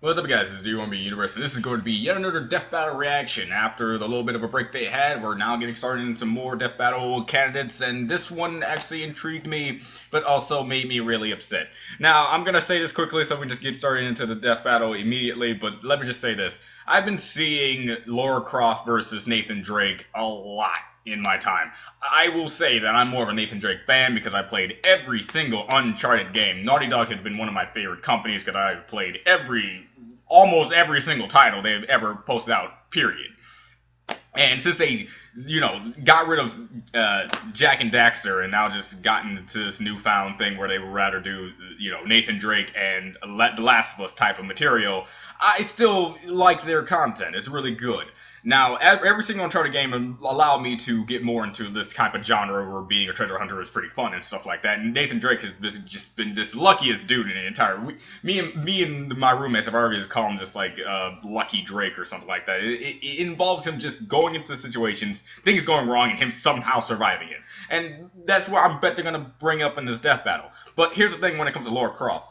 What's up, guys? This is UMB Universe, and this is going to be yet another Death Battle reaction. After the little bit of a break they had, we're now getting started into more Death Battle candidates, and this one actually intrigued me, but also made me really upset. Now, I'm going to say this quickly so we can just get started into the Death Battle immediately, but let me just say this. I've been seeing Lara Croft versus Nathan Drake a lot in my time. I will say that I'm more of a Nathan Drake fan because I played every single Uncharted game. Naughty Dog has been one of my favorite companies because I've played almost every single title they've ever posted out, period. And since they, got rid of Jack and Daxter and now just gotten into this newfound thing where they would rather do, Nathan Drake and The Last of Us type of material, I still like their content. It's really good. Now, every single Uncharted game allowed me to get more into this type of genre where being a treasure hunter is pretty fun and stuff like that. And Nathan Drake has just been this luckiest dude in the entire week. Me and my roommates have already just called him just like Lucky Drake or something like that. It involves him just going into situations, things going wrong, and him somehow surviving it. And that's what I bet they're going to bring up in this death battle. But here's the thing when it comes to Lara Croft.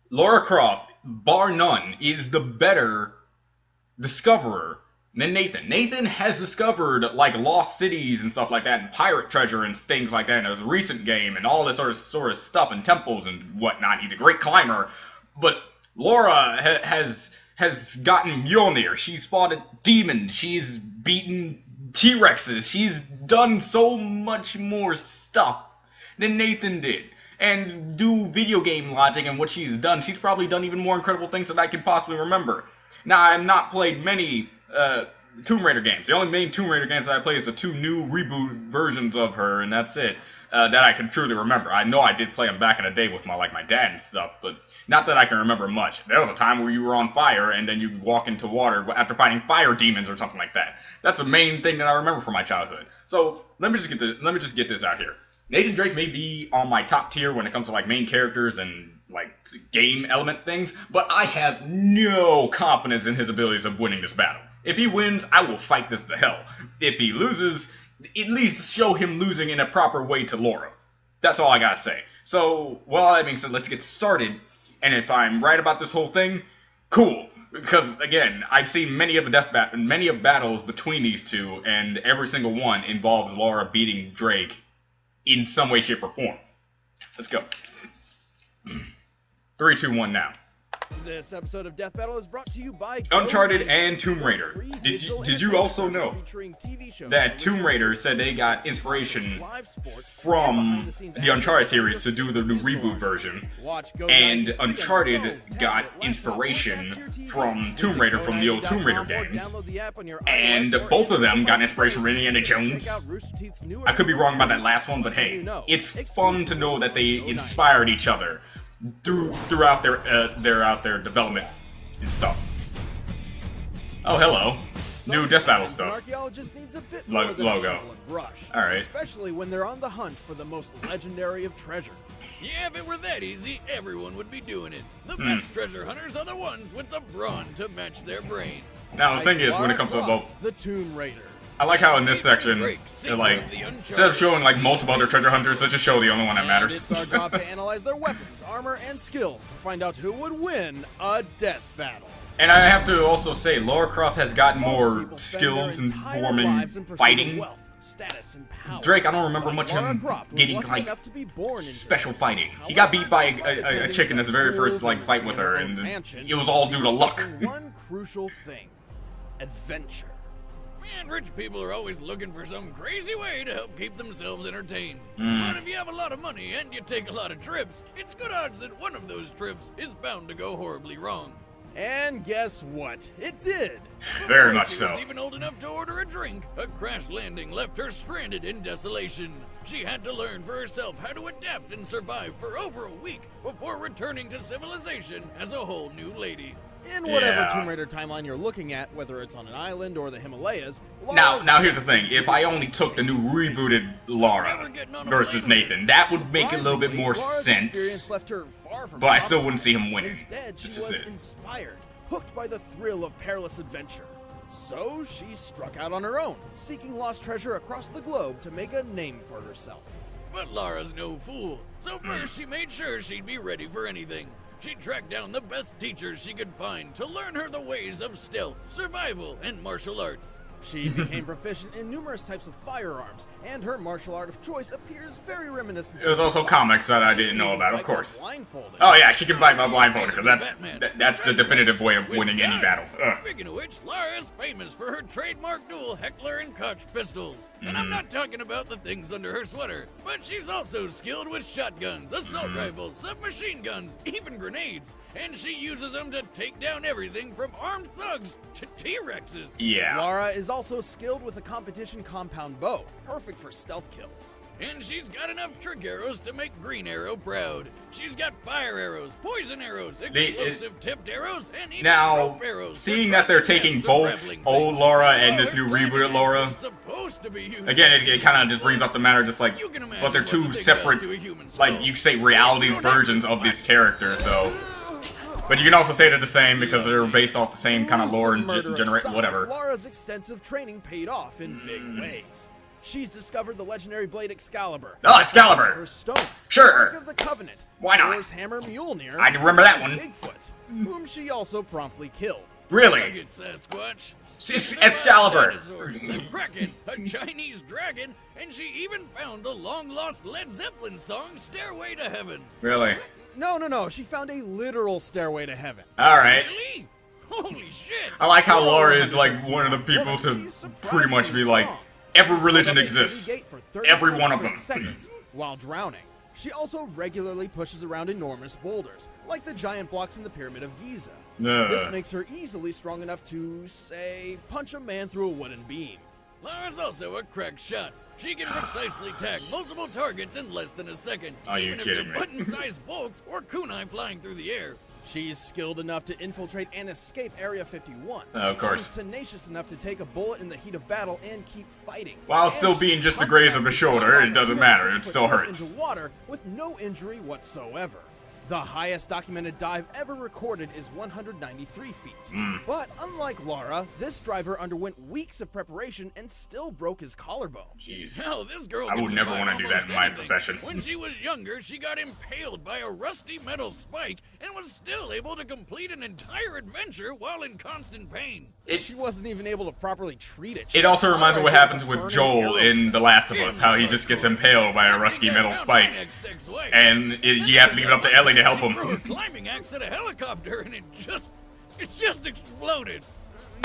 Lara Croft, bar none, is the better discoverer than Nathan. Nathan has discovered like lost cities and stuff like that, and pirate treasure and things like that in his recent game, and all this sort of stuff, and temples and whatnot. He's a great climber, but Laura has gotten Mjolnir. She's fought demons. She's beaten T-Rexes. She's done so much more stuff than Nathan did. And do video game logic and what she's done, she's probably done even more incredible things than I can possibly remember. Now, I have not played many Tomb Raider games. The only main Tomb Raider games that I play is the two new reboot versions of her, and that's it. That I can truly remember. I know I did play them back in the day with my dad and stuff, but not that I can remember much. There was a time where you were on fire and then you walk into water after fighting fire demons or something like that. That's the main thing that I remember from my childhood. So let me just get this out here. Nathan Drake may be on my top tier when it comes to like main characters and like game element things, but I have no confidence in his abilities of winning this battle. If he wins, I will fight this to hell. If he loses, at least show him losing in a proper way to Laura. That's all I gotta say. So, well, that being said, let's get started. And if I'm right about this whole thing, cool. Because again, I've seen many of battles between these two, and every single one involves Laura beating Drake in some way, shape, or form. Let's go. 3, 2, 1 now. This episode of Death Battle is brought to you by Uncharted and Tomb Raider. Did you also know that Tomb Raider said they got inspiration from the Uncharted series to do the new reboot version, and Uncharted got inspiration from Tomb Raider from the old Tomb Raider games, and both of them got inspiration from Indiana Jones. I could be wrong about that last one, but hey, it's fun to know that they inspired each other throughout their development and stuff. Oh, hello. New Death Battle stuff. Archaeologist needs a bit more than logo. a shovel and brush, Alright. especially when they're on the hunt for the most legendary of treasure. Yeah, if it were that easy, everyone would be doing it. The best treasure hunters are the ones with the brawn to match their brain. Now the thing is, when it comes to both, the Tomb Raider. I like how in this section, they're like, instead of showing like multiple other treasure hunters, let's just show the only one that matters. It's our job to analyze their weapons, armor, and skills to find out who would win a death battle. And I have to also say, Lara Croft has gotten more skills in forming fighting. Status and power. Drake, I don't remember much of him getting like special fighting. He got beat by a chick in his very first like fight with her, and it was all due to luck. One crucial thing: adventure. Man, rich people are always looking for some crazy way to help keep themselves entertained. But if you have a lot of money and you take a lot of trips, it's good odds that one of those trips is bound to go horribly wrong. And guess what? It did. Very much she so. was even old enough to order a drink. A crash landing left her stranded in desolation. She had to learn for herself how to adapt and survive for over a week before returning to civilization as a whole new lady. In whatever Tomb Raider timeline you're looking at, whether it's on an island or the Himalayas. Now here's the thing. If I only took the new rebooted Lara versus Nathan, that would make a little bit more sense. Left her far from but I still wouldn't see him winning. Instead, she was inspired, hooked by the thrill of perilous adventure. So she struck out on her own, seeking lost treasure across the globe to make a name for herself. But Lara's no fool, so first she made sure she'd be ready for anything. she tracked down the best teachers she could find to learn her the ways of stealth, survival, and martial arts. She became proficient in numerous types of firearms, and her martial art of choice appears very reminiscent. There's also comics that I didn't know about, of course. Blindfolded. Oh yeah, she can fight by blindfolded, because that's the definitive way of winning any battle. Speaking of which, Lara is famous for her trademark dual Heckler and Koch pistols. And I'm not talking about the things under her sweater, but she's also skilled with shotguns, assault rifles, submachine guns, even grenades. And she uses them to take down everything from armed thugs to T-Rexes. Yeah. Lara is also skilled with a competition compound bow, perfect for stealth kills. And she's got enough trick arrows to make Green Arrow proud. She's got fire arrows, poison arrows, explosive tipped arrows, and even rope arrows. Seeing that they're taking both old Laura and this new rebooted Laura, again, it kind of just brings up the matter, just like, but they're two separate, like you say, realities versions of this character, so. But you can also say they're the same because they're based off the same kind of lore and generate whatever. Lara's extensive training paid off in big ways. She's discovered the legendary blade Excalibur. Oh, Excalibur! Her stone, sure. Ark of the Covenant. Why not? Thor's hammer Mjolnir. I remember that one. Bigfoot, whom she also promptly killed. Really? Sasquatch. It's Excalibur. The Kraken, a Chinese dragon, and she even found the long-lost Led Zeppelin song "Stairway to Heaven." Really? No. She found a literal stairway to heaven. All right. Really? Holy shit! I like how Laura is like one of the people to pretty much be like, every religion exists. Every one of them. While drowning. She also regularly pushes around enormous boulders, like the giant blocks in the Pyramid of Giza. This makes her easily strong enough to, say, punch a man through a wooden beam. Lara's also a crack shot. She can precisely tag multiple targets in less than a second. Are you even kidding if me? button-sized bolts or kunai flying through the air. She's skilled enough to infiltrate and escape Area 51. Of course. She's tenacious enough to take a bullet in the heat of battle and keep fighting. While still being just a graze of the shoulder, it doesn't matter. It still hurts. Into water with no injury whatsoever. The highest documented dive ever recorded is 193 feet. But unlike Lara, this driver underwent weeks of preparation and still broke his collarbone. Jeez. Hell, this girl I would never want to do that in my profession. When she was younger, she got impaled by a rusty metal spike and was still able to complete an entire adventure while in constant pain. She wasn't even able to properly treat it. It also reminds me of what happens with Joel in The Last of Us, how he just gets impaled by a rusty metal spike, and you have to leave it up to Ellie to help him. Threw a climbing axe at a helicopter and it just exploded.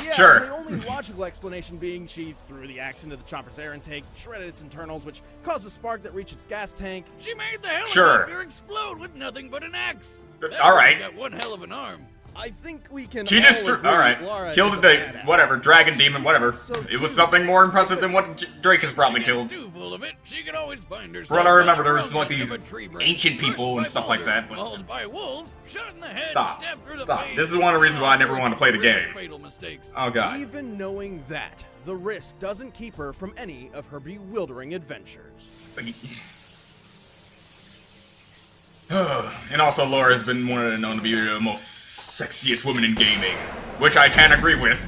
Yeah, sure. The only logical explanation being she threw the axe into the chopper's air intake, shredded its internals, which caused a spark that reached its gas tank. She made the helicopter explode with nothing but an axe. All right. Got one hell of an arm. I think we can. She just agree all right. Lara Killed the whatever dragon demon, whatever. It was something more impressive than what Drake has probably killed. Too full of it, she could always find herself. From what I remember, there was like these these ancient people and stuff like that. But mauled by wolves, shot in the head, stop. stabbed through the Stop. face. This is one of the reasons why I never wanted to play the game. Fatal mistakes. Oh god. Even knowing that, the risk doesn't keep her from any of her bewildering adventures. And also, Laura has been known to be the most sexiest woman in gaming, which I can't agree with.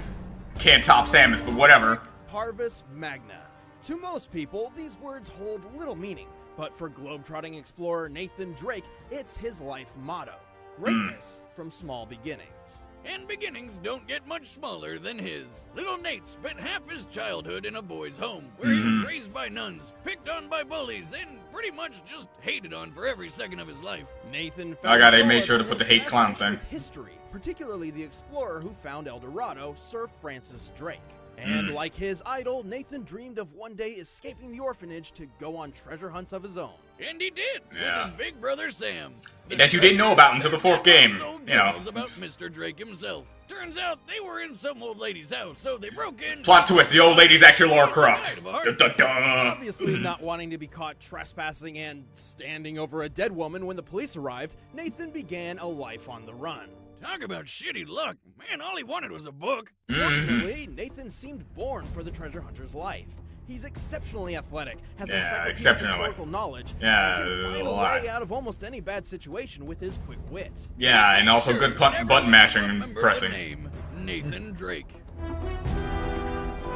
Can't top Samus, but whatever. Parvis Magna. To most people, these words hold little meaning, but for globetrotting explorer Nathan Drake, it's his life motto: greatness from small beginnings. And beginnings don't get much smaller than his. Little Nate spent half his childhood in a boys' home, where he was raised by nuns, picked on by bullies, and pretty much just hated on for every second of his life. Nathan found I gotta make solace sure to in put the his hate clown fascination thing. with history, particularly the explorer who found El Dorado, Sir Francis Drake. And like his idol, Nathan dreamed of one day escaping the orphanage to go on treasure hunts of his own. And he did, with his big brother Sam. That you didn't know about until the fourth game, you know. About Mr. Drake himself. Turns out they were in some old lady's house, so they broke in. Plot twist: the old lady's actually Lara Croft. Dun-dun-dun. Obviously not wanting to be caught trespassing and standing over a dead woman when the police arrived, Nathan began a life on the run. Talk about shitty luck. Man, all he wanted was a book. Fortunately, Nathan seemed born for the treasure hunter's life. He's exceptionally athletic, has exceptionally. historical knowledge, Yeah, and can find a a lot. way out of almost any bad situation with his quick wit. Yeah, and also good button mashing and pressing. Name, Nathan Drake.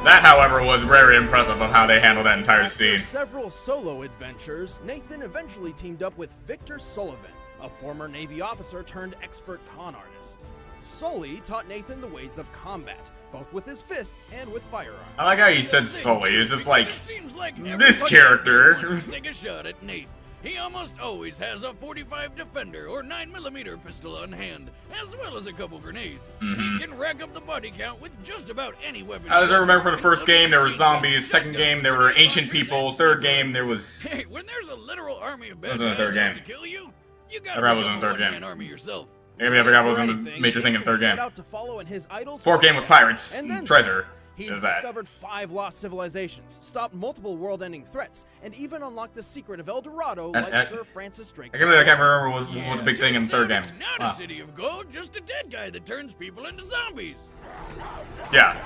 That, however, was very impressive of how they handled that entire After scene. several solo adventures, Nathan eventually teamed up with Victor Sullivan, a former Navy officer turned expert con artist. Sully taught Nathan the ways of combat, both with his fists and with firearms. I like how he said Sully. It's just like, It seems like this everybody character. wants to take a shot at Nate. He almost always has a 45 Defender or 9mm pistol on hand, as well as a couple grenades. He can rack up the body count with just about any weapon. As I remember from the first game, there were zombies. Second game, there were ancient people. Third game, there was... Hey, when there's a literal army of bad That was in the guys third out game. to kill you, you I gotta forgot it was become in the a third game. one-man army yourself. Maybe I forgot what was For in the anything, major thing in the third Nathan game. set out to follow in his idol's Fourth game with footsteps, pirates. and then Treasure. He's Is that. discovered 5 lost civilizations, stopped multiple world-ending threats, and even unlocked the secret of El Dorado like Sir Francis Drake. I can't remember what was the big thing in the third game. It's not a city of gold, just a dead guy that turns people into zombies. Yeah.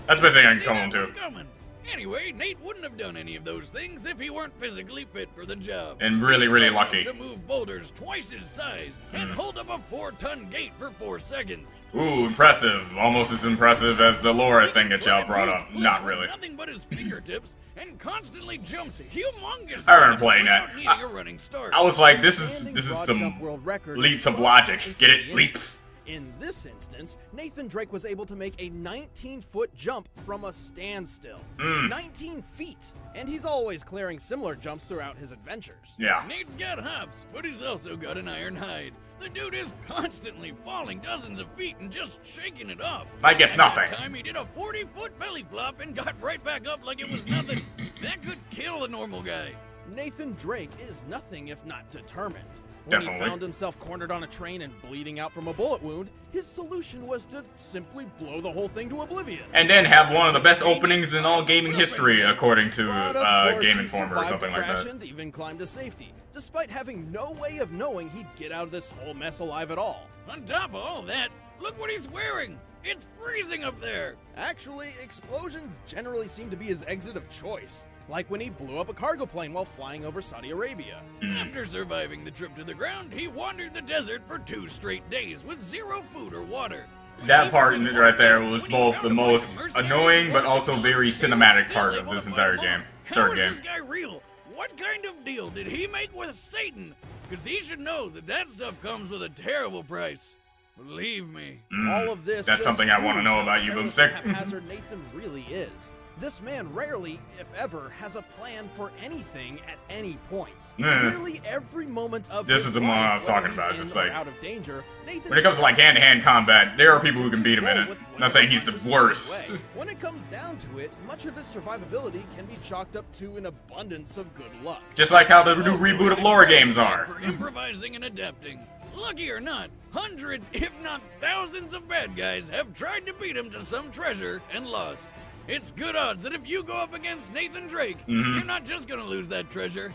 That's basically See what I'm that coming one to. coming. Anyway, Nate wouldn't have done any of those things if he weren't physically fit for the job. And really, really He's lucky. to move boulders twice his size and hold up a 4-ton gate for 4 seconds. Ooh, impressive. Almost as impressive as the Laura thing that y'all brought up. He Not with really. Nothing but his fingertips and constantly jumps humongous. I remember leaps playing that. without needing a running start. I was like, this Standing is broad some jump world record leaps is of logic. 450 Get it? inches. Leaps. In this instance, Nathan Drake was able to make a 19-foot jump from a standstill. 19 feet! And he's always clearing similar jumps throughout his adventures. Yeah. Nate's got hops, but he's also got an iron hide. The dude is constantly falling dozens of feet and just shaking it off. I guess At nothing. that time, he did a 40-foot belly flop and got right back up like it was nothing. That could kill a normal guy. Nathan Drake is nothing if not determined. When Definitely. he found himself cornered on a train and bleeding out from a bullet wound, his solution was to simply blow the whole thing to oblivion. And then have one of the best openings in all gaming history, according to But of course, Game he Informer or survived something the like crash that. and even climbed to safety, despite having no way of knowing he'd get out of this whole mess alive at all. On top of all that, look what he's wearing. It's freezing up there. Actually, explosions generally seem to be his exit of choice, like when he blew up a cargo plane while flying over Saudi Arabia. After surviving the trip to the ground, he wandered the desert for 2 straight days with 0 food or water. That part in it right there was When he both found the a bunch most of mercenaries annoying who but wanted to also kill him, very he was cinematic still part of able this to entire fight them game. off. How Third is game. this guy real? What kind of deal did he make with Satan? Because he should know that stuff comes with a terrible price. Believe me. All of this That's just something I wanna proves know how about you, careless Boomstick. and haphazard Nathan really is. This man rarely, if ever, has a plan for anything at any point. Nearly every moment of This his is the moment I was life, talking whether about. he's It's in or like, out of danger, Nathan's when it comes to like hand-to-hand combat, there are people who can beat him in roll it. with I'm not saying he's the whatever punches worst. come his way. When it comes down to it, much of his survivability can be chalked up to an abundance of good luck. Just like how the new Also, reboot he's of Laura incredibly games good are. For improvising and adapting. Lucky or not, hundreds, if not thousands of bad guys have tried to beat him to some treasure and lost. It's good odds that if you go up against Nathan Drake, you're not just gonna lose that treasure,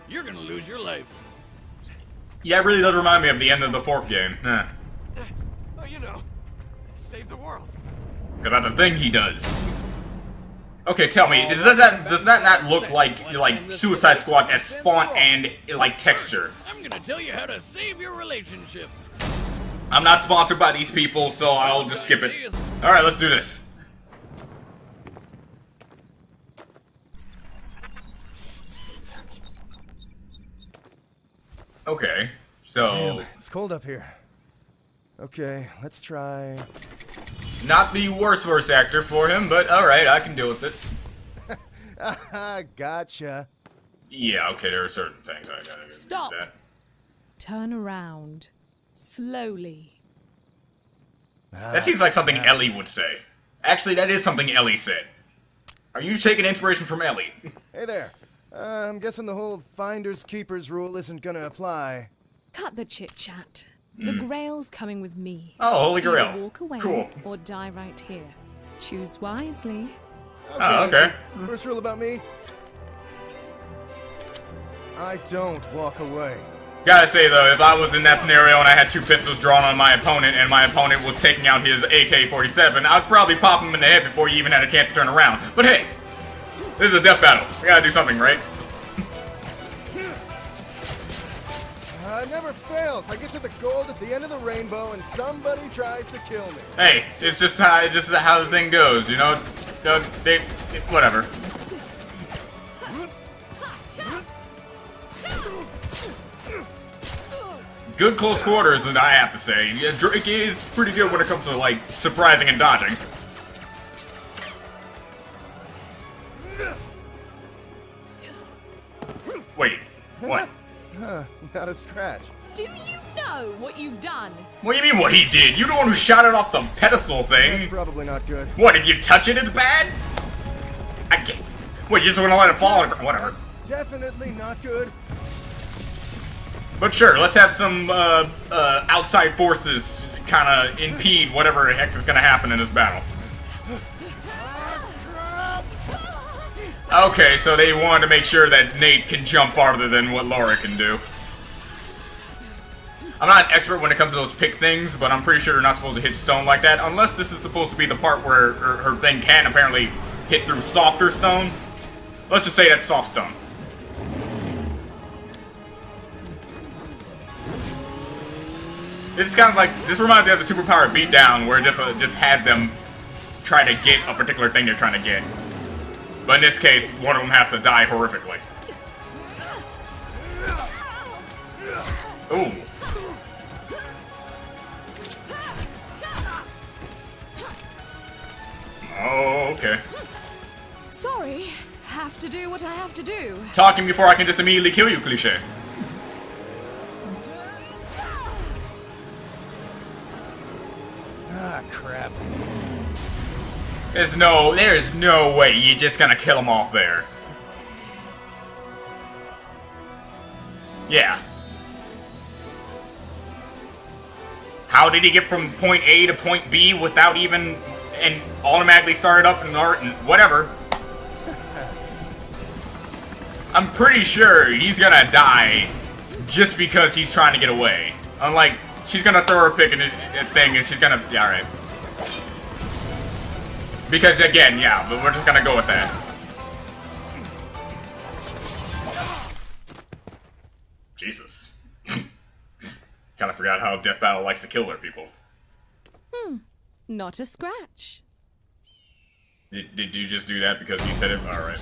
you're gonna lose your life. Yeah, it really does remind me of the end of the fourth game. Oh, you know, save the world. Because that's the thing he does. Okay, tell me, does that not look like Suicide Squad as font and like texture? I'm gonna tell you how to save your relationship. I'm not sponsored by these people, so I'll just skip it. Alright, let's do this. Okay, so Man, it's cold up here. Okay, let's try. not the worst voice actor for him, but alright, I can deal with it. Gotcha. Yeah, okay, there are certain things I gotta do Stop. with that. Turn around. Slowly. That seems like something Ellie would say. Actually, that is something Ellie said. Are you taking inspiration from Ellie? Hey there. I'm guessing the whole finders keepers rule isn't gonna apply. Cut the chit chat. The Grail's coming with me. Oh, Holy Either Grail. walk away Cool. or die right here. Choose wisely. Oh, okay. listen, first rule about me. I don't walk away. Gotta say though, if I was in that scenario and I had 2 pistols drawn on my opponent and my opponent was taking out his AK-47, I'd probably pop him in the head before he even had a chance to turn around. But hey, this is a death battle. We gotta do something, right? It never fails. I get to the gold at the end of the rainbow and somebody tries to kill me. Hey, it's just how the thing goes, you know? Whatever. Good close quarters, and I have to say. Yeah, Drake is pretty good when it comes to, like, surprising and dodging. Wait, what? Not a scratch. Do you know what you've done? What do you mean what he did? You're the one who shot it off the pedestal That's thing. probably not good. What, if you touch it, it's bad? I can't. What, you just want to let it fall? Whatever. That's definitely not good. But sure, let's have some outside forces kind of impede whatever the heck is going to happen in this battle. Okay, so they wanted to make sure that Nate can jump farther than what Lara can do. I'm not an expert when it comes to those pick things, but I'm pretty sure they're not supposed to hit stone like that, unless this is supposed to be the part where her thing can apparently hit through softer stone. Let's just say that's soft stone. This is kind of like, this reminds me of the Superpower Beatdown, where it just had them try to get a particular thing they're trying to get. But in this case, one of them has to die horrifically. Ooh. Oh, okay. Sorry, have to do what I have to do. Talking before I can just immediately kill you, cliche. Ah, crap. There's no way you're just gonna kill him off there. Yeah. How did he get from point A to point B without even and automatically started up and whatever? I'm pretty sure he's gonna die just because he's trying to get away. Unlike, she's gonna throw her pick in a thing and she's gonna, yeah, alright. Because again, yeah, but we're just gonna go with that. Jesus. Kinda forgot how Death Battle likes to kill their people. Not a scratch. Did you just do that because you said it? Alright.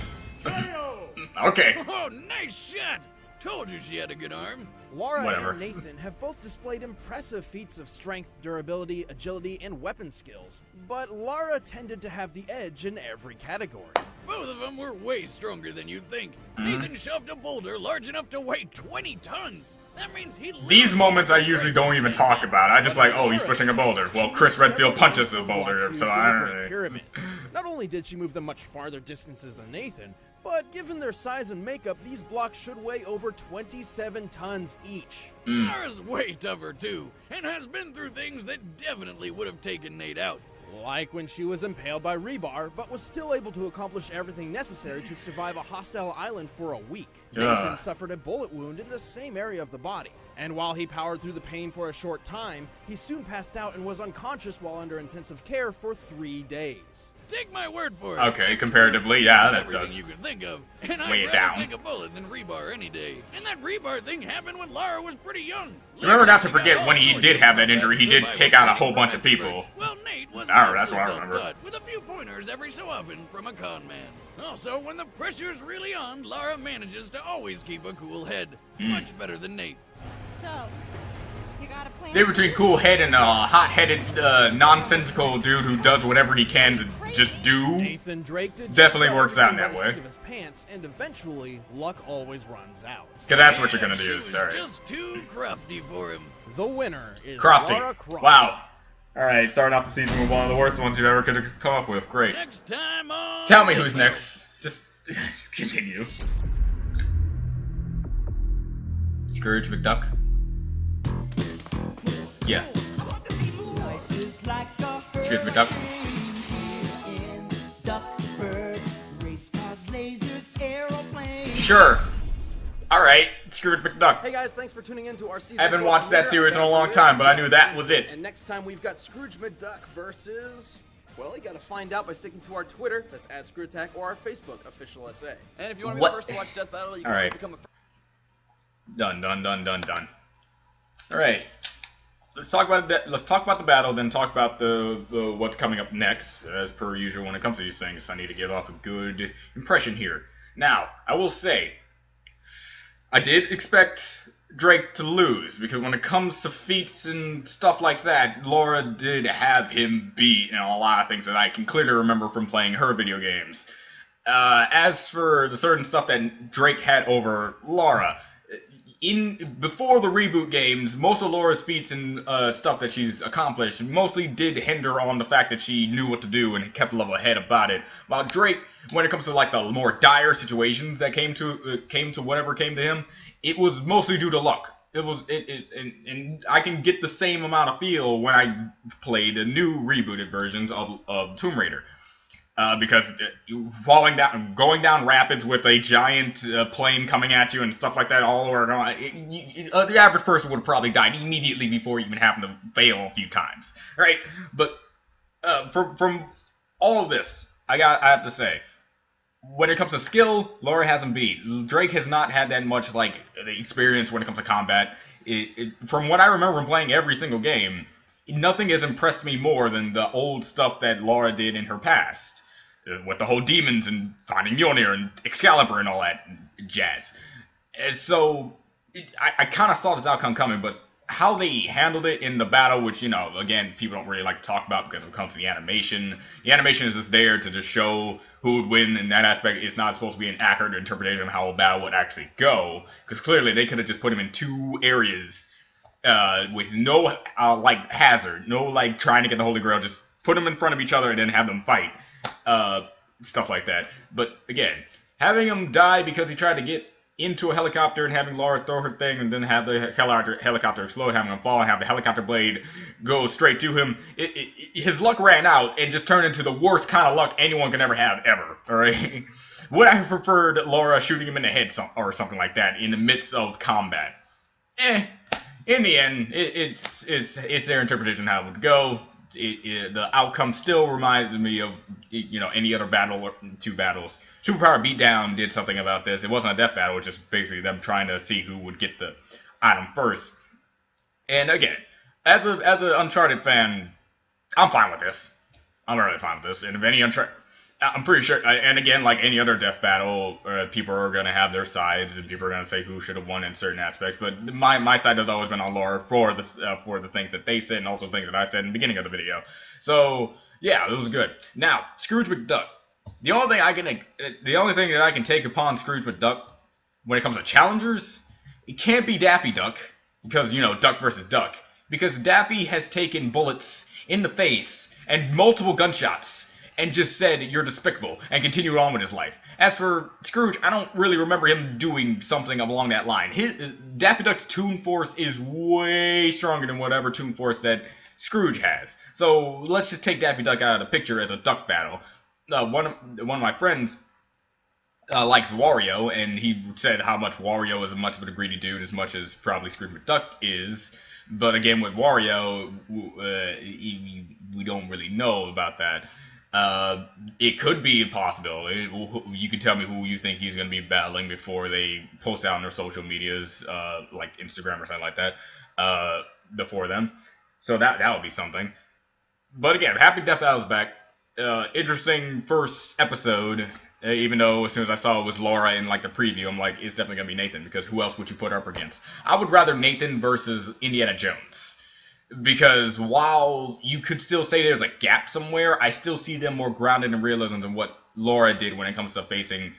Okay. Oh, nice shot! Told you she had a good arm. Lara Whatever. and Nathan have both displayed impressive feats of strength, durability, agility, and weapon skills, but Lara tended to have the edge in every category. Both of them were way stronger than you'd think. Nathan shoved a boulder large enough to weigh 20 tons. That means he These moments I usually don't even talk about. I just like, oh, he's pushing a boulder. Well, Chris Redfield punches the boulder, so I don't know. Pyramids. Not only did she move them much farther distances than Nathan, but given their size and makeup, these blocks should weigh over 27 tons each. Lara's way tougher too, and has been through things that definitely would have taken Nate out. Like when she was impaled by rebar, but was still able to accomplish everything necessary to survive a hostile island for a week. Nathan suffered a bullet wound in the same area of the body, and while he powered through the pain for a short time, he soon passed out and was unconscious while under intensive care for 3 days. Take my word for it. Okay, comparatively, yeah, that Everything does you could think of, and weigh I'd it rather down. take a bullet than rebar any day. And that rebar thing happened when Lara was pretty young. Remember not to She got forget all when he sorts did of have that combat injury, he did survival take out a training whole from bunch of experts. people. Well, Nate was Alright, that's mostly what I remember. self-taught, with a few pointers every so often from a con man. Also, when the pressure's really on, Lara manages to always keep a cool head. Much better than Nate. So, you got a plan? They're between cool head and a hot-headed, nonsensical dude who does whatever he can to just do. Nathan Drake did Definitely just works about out in that everything by the way. seat of his pants, and eventually, luck always runs out. Cause that's what you're gonna She do, was sorry. just too crafty for him. The winner is Crofty. Lara Croft. Wow. Alright, starting off the season with one of the worst ones you ever could have come up with. Great. Next time on... Tell me who's next. Just continue. Scourge McDuck? Yeah. Scourge McDuck? Sure. Alright, Scourge McDuck. Hey guys, thanks for tuning in to our season. I haven't 4 watched that premiere series in a of long Death time, but I Battle knew that was it. And next time we've got Scrooge McDuck versus... Well, you gotta find out by sticking to our Twitter, that's @ScrewAttack, or our Facebook, Official SA. And if you want to be What? the first to watch Death Battle, you All can right. become a... Done. Alright. Let's talk about the battle, then talk about the what's coming up next. As per usual when it comes to these things, I need to give off a good impression here. Now, I will say, I did expect Drake to lose, because when it comes to feats and stuff like that, Lara did have him beat in a lot of things that I can clearly remember from playing her video games. As for the certain stuff that Drake had over Lara, before the reboot games, most of Lara's feats and stuff that she's accomplished mostly did hinder on the fact that she knew what to do and kept a level ahead about it. While Drake, when it comes to like the more dire situations that came to whatever came to him, it was mostly due to luck. And I can get the same amount of feel when I play the new rebooted versions of Tomb Raider. Because going down rapids with a giant plane coming at you and stuff like that all over, the average person would have probably died immediately before even having to fail a few times, right? But from all of this, I have to say, when it comes to skill, Lara hasn't beat. Drake has not had that much like experience when it comes to combat. From what I remember from playing every single game, nothing has impressed me more than the old stuff that Lara did in her past. With the whole demons and finding Mjolnir and Excalibur and all that jazz. And so, I kind of saw this outcome coming, but how they handled it in the battle, which, you know, again, people don't really like to talk about because when it comes to the animation is just there to just show who would win. In that aspect, it's not supposed to be an accurate interpretation of how a battle would actually go, because clearly they could have just put him in two areas with no, like, hazard, no, like, trying to get the Holy Grail, just put them in front of each other and then have them fight. Stuff like that. But again, having him die because he tried to get into a helicopter and having Lara throw her thing and then have the helicopter explode, having him fall and have the helicopter blade go straight to him, his luck ran out and just turned into the worst kind of luck anyone can ever have, ever. Alright? Would I have preferred Lara shooting him in the head or something like that in the midst of combat? In the end, it's their interpretation of how it would go. The outcome still reminds me of, you know, any other battle or two battles. Superpower Beatdown did something about this. It wasn't a death battle, it was just basically them trying to see who would get the item first. And again, as an Uncharted fan, I'm fine with this. I'm really fine with this. And if any Uncharted, I'm pretty sure, and again, like any other death battle, people are going to have their sides, and people are going to say who should have won in certain aspects, but my side has always been on Lara for the things that they said, and also things that I said in the beginning of the video. So, yeah, it was good. Now, Scrooge McDuck. The only thing that I can take upon Scrooge McDuck, when it comes to challengers, it can't be Daffy Duck, because, you know, Duck versus Duck, because Daffy has taken bullets in the face, and multiple gunshots, and just said, you're despicable, and continued on with his life. As for Scrooge, I don't really remember him doing something along that line. Daffy Duck's Toon Force is way stronger than whatever Toon Force that Scrooge has. So, let's just take Daffy Duck out of the picture as a duck battle. One of my friends likes Wario, and he said how much Wario is as much of a greedy dude as much as probably Scrooge McDuck is. But again, with Wario, we don't really know about that. It could be a possibility. You could tell me who you think he's going to be battling before they post out on their social medias, like Instagram or something like that, before them. So that would be something. But again, Happy Death Battle's back. Interesting first episode, even though as soon as I saw it was Lara in like the preview, I'm like, it's definitely going to be Nathan, because who else would you put her up against? I would rather Nathan versus Indiana Jones. Because while you could still say there's a gap somewhere, I still see them more grounded in realism than what Lara did when it comes to facing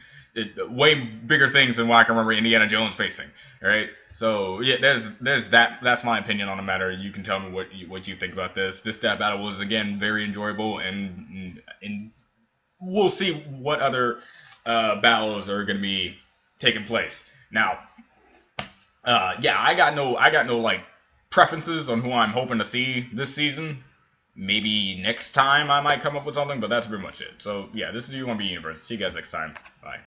way bigger things than what I can remember Indiana Jones facing. Right? So yeah, there's that. That's my opinion on the matter. You can tell me what you think about this. This stat battle was again very enjoyable, and we'll see what other battles are going to be taking place. Now, yeah, I got no like preferences on who I'm hoping to see this season. Maybe next time I might come up with something, but that's pretty much it. So yeah, this is You Want to Be Universe. See you guys next time. Bye.